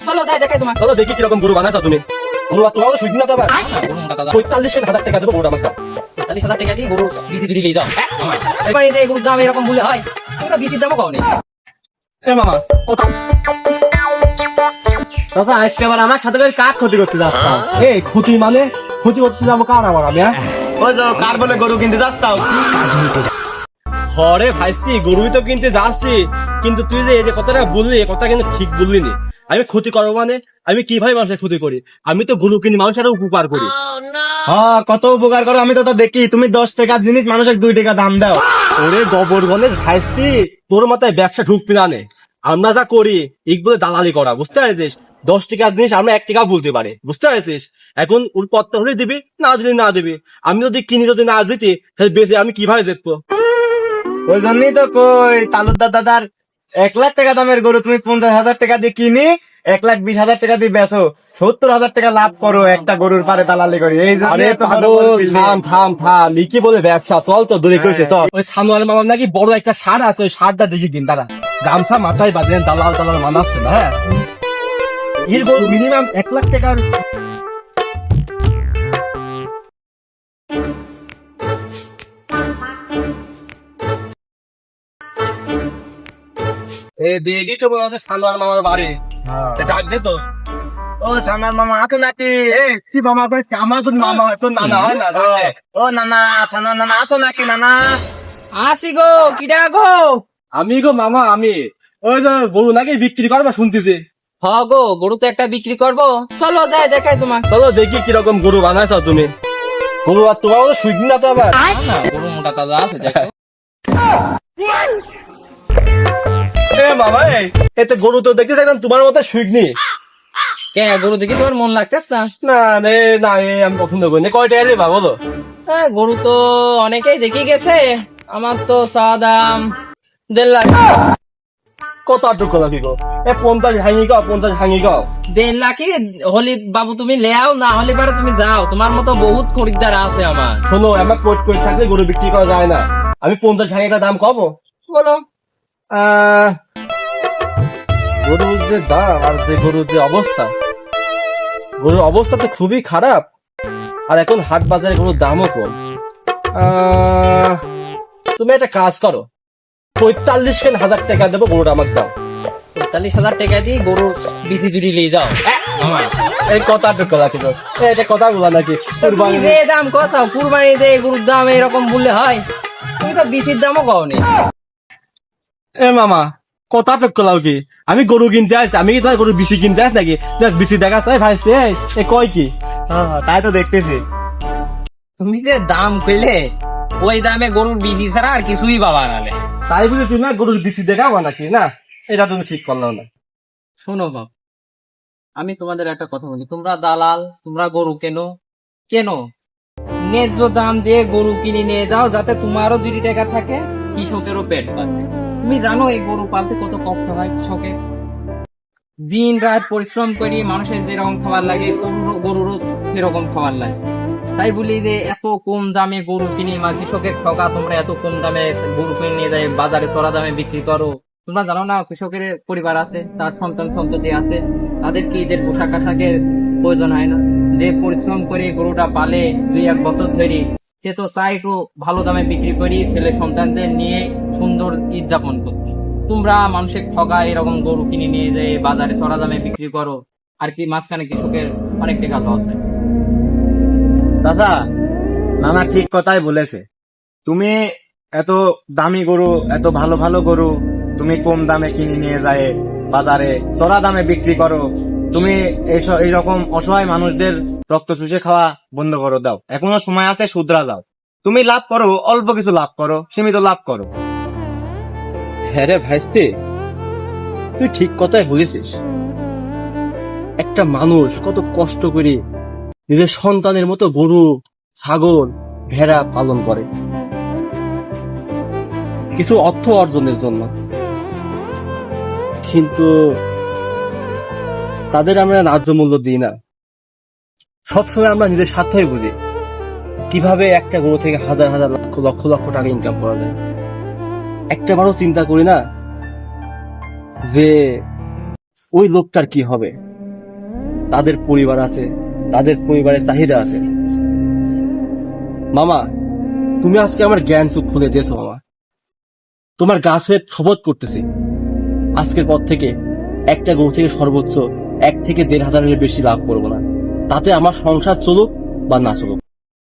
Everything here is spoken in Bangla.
চলো তাই দেখাই তোমাকে। চলো দেখি কিরকম গরু বানাইছো তুমি। গরু আর তোমার সুইট না তো আবার 45,000 টাকা দেবো গরুটা আমার দাও। 40,000 টাকা দিয়ে গরুর বিচি দুটি নিয়ে যাও। এবার এই গরুর দাম এরকম বলে হয়, তোমরা বিচির দামও কও নি। এ মামা কত চাচা আজকে আবার আমার সাথে করে কার ক্ষতি করতে যাচ্ছাও? এই ক্ষতি মানে ক্ষতি করতে যাবো কার আমার আমি হ্যাঁ? ওই তো কার বলে গরু কিনতে যাচ্ছাও? হরে ভাইস্তি গরুই তো কিনতে যাচ্ছি, কিন্তু তুই যে এই যে কথাটা বললি এ কথা কিন্তু ঠিক বললি নি। আমি ক্ষতি করবো মানে আমি কিভাবে মানুষের ক্ষতি করি? আমি তো গরু কিনি মানুষের উপকার করি। হ্যাঁ কত উপকার করো আমি তো তা দেখি। তুমি 10 টাকার জিনিস মানুষের 2 টাকা দাম দাও। ওরে গোবর গণেশ ভাইস্তি, তোর মাথায় ব্যবসা ঢুকবি না নে। আমরা যা করি এগুলো দালালি করা, বুঝতে পারছিস? 10 টাকার জিনিস আমরা 1 টাকা বলতে পারি, বুঝতে পারছিস? এখন ওর পত্র হলে দিবি, না দিলে না দিবি। আমি যদি কিনি যদি না দিতি তাহলে বেঁচে আমি কিভাবে দেখবো? ওই জন্যই তো কই তালুকদার দাদার 1 লাখ টাকা দামের গরু তুমি 50,000 টাকা দিয়ে কিনি 1,20,000 টাকা দিয়ে বেচো, 70,000 টাকা লাভ করো একটা গরুর পারে দালালি করি। এই আরে জন্য পাগল, থাম থাম থাম, ই কি বলে ব্যবসা? চল তো দূরে করেছে চল। ওই সানোয়ার মামার নাকি বড় একটা সার আছে, ওই সারটা দেখি দিন দাদা। গামছা মাথায় বাঁধলেন, দালাল দালাল মানাচ্ছে না হ্যাঁ? এর গরু মিনিমাম 1 লাখ টাকার। এ দেখি তো বলা সানোয়ার মামার বাড়ি, ডাক দে তো। ও সানার মামা আছে নাকি? কি মামা ভাই, আমার তো মামা হয়, তোর নানা হয় না? ও নানা সানার নানা আছো নাকি নানা? আসি গো, কিডা গো? আমি গো মামা আমি। ওই যে গরু নাকি বিক্রি করবা শুনতেছি। হ গো, গরু তো একটা বিক্রি করবো, চলো যাই দেখাই তোমাকে। চলো দেখি কিরকম গরু বানাইছো তুমি। গরু আর তোমার সুইট না তো আবার। না, গরু মোটা তাজা আছে, দেখো। এ মামা এতে গরু তো দেখতে একদম তোমার মতো সুইগনি। কে গরু দেখি তোমার মন লাগতেছে না? না রে না, আমি পছন্দ করি না। কয়টা এলে বা বলো? গরু তো অনেকেই দেখে গেছে, আমার তো চা দাম 1.5 লাখ। কত আটক লাগি গো? 50 ভাঙি গাও, 50 ভাঙি গাও। 1.5 লাখই হলি বাবু, তুমি লেও না হলে পারে তুমি যাও, তোমার মতো বহুত খরিদ্দার আছে আমার। শোনো, আমার কোট কোট থাকলে গরু বিক্রি করা যায় না। আমি 50 ভাঙি দাম কব। বলো। গরুর যে দাম আর যে গরুর যে অবস্থা, গরুর অবস্থা তো খুবই খারাপ। আর এখন হাট বাজারে গরুর দামও কম। তুমি একটা কাজ করো, 45,000 টাকা দেবো গরুটা আমার দাও। 45,000 টাকা দিয়ে গরুর বিচি জুড়ি নিয়ে যাও। এই কথা তো কথা কিন্তু এটা কথা বলা নাকি? তুমি যে দাম কসাও কুরবানি যে গরুর দাম এরকম বললে হয়? তুমি তো বিচির দামও কও নি। এ মামা কথা তো কলাও কি? আমি গরু কিনতে আসছি, আমি কি তোমার গরু বিচি কিনতে আসি নাকি? দেখ বিচি দেখা চাই ভাই, এ কয় কি? তাই তো দেখতেছি। তুমি যে দাম কইলে ওই দামে গরুর বিচি ছাড়া আর কিছুই পাবা নালে। তাই বুঝি তুমি না গরুর বিচি দেখাবো নাকি? না, এটা তুমি ঠিক করলাম না। শোনো বাপ, আমি তোমাদের একটা কথা বলি, তোমরা দালাল, তোমরা গরু কেনো কেন ন্যায্য দাম দিয়ে গরু কিনে নিয়ে যাও, যাতে তোমারও 2 টাকা থাকে, কৃষকেরও পেট পাতে। তুমি জানো এই গরু পালতে কত কষ্ট হয় কৃষকের? দিন রাত পরিশ্রম করি, মানুষের যেরকম খাবার লাগে গরুরও সেরকম খাবার লাগে। তাই বলি যে এত কম দামে গরু কিনে কৃষকের ঠকা, তোমরা এত কম দামে গরু কিনে নিয়ে যায় বাজারে চড়া দামে বিক্রি করো। তোমরা জানো না কৃষকের পরিবার আছে, তার সন্তান সন্ততি আছে, তাদের কি ঈদের পোশাক আশাকের প্রয়োজন হয় না? যে পরিশ্রম করে গরুটা পালে 2-1 বছর ধরে, সে তো চাই একটু ভালো দামে বিক্রি করি ছেলে সন্তানদের নিয়ে সুন্দর ঈদ যাপন করতে। তোমরা মানুষের ঠকা এরকম গরু কিনে নিয়ে যায় বাজারে চড়া দামে বিক্রি করো, আর কি মাঝখানে কৃষকের অনেক টাকা লস হয়। চাচা নানা ঠিক কথাই বলেছে। তুমি এত দামি গরু, এত ভালো ভালো গরু তুমি কম দামে কিনে নিয়ে যায় বাজারে চড়া দামে বিক্রি করো। তুমি এইরকম অসহায় মানুষদের রক্ত চুষে খাওয়া বন্ধ করো, দাও। এখনো সময় আছে, শুধরা দাও। তুমি লাভ করো, অল্প কিছু লাভ করো, সীমিত লাভ করো। হ্যাঁ রে ভাইস্তে, তুই ঠিক কথাই বলেছিস। একটা মানুষ কত কষ্ট করে নিজের সন্তানের মতো গরু, ছাগল, ভেড়া পালন করে কিছু অর্থ অর্জনের জন্য, কিন্তু তাদের আমরা ন্যায্য মূল্য দিই না। সবসময় আমরা নিজের স্বার্থই বুঝি, কিভাবে একটা গরু থেকে হাজার হাজার লক্ষ লক্ষ লক্ষ টাকা ইনকাম করা যায়। একটা বারও চিন্তা করি না যে ওই লোকটার কি হবে? তাদের পরিবার আছে, তাদের পরিবারের চাহিদা আছে। মামা, তুমি আজকে আমার জ্ঞান চোখ খুলে দিয়েছো মামা। তোমার গাছ হয়ে শপথ করতেছি, আজকের পর থেকে একটা গরু থেকে সর্বোচ্চ 1 থেকে 1.5 হাজারের বেশি লাভ করবো না। তাতে আমার সংসার চলুক বা না চলুক।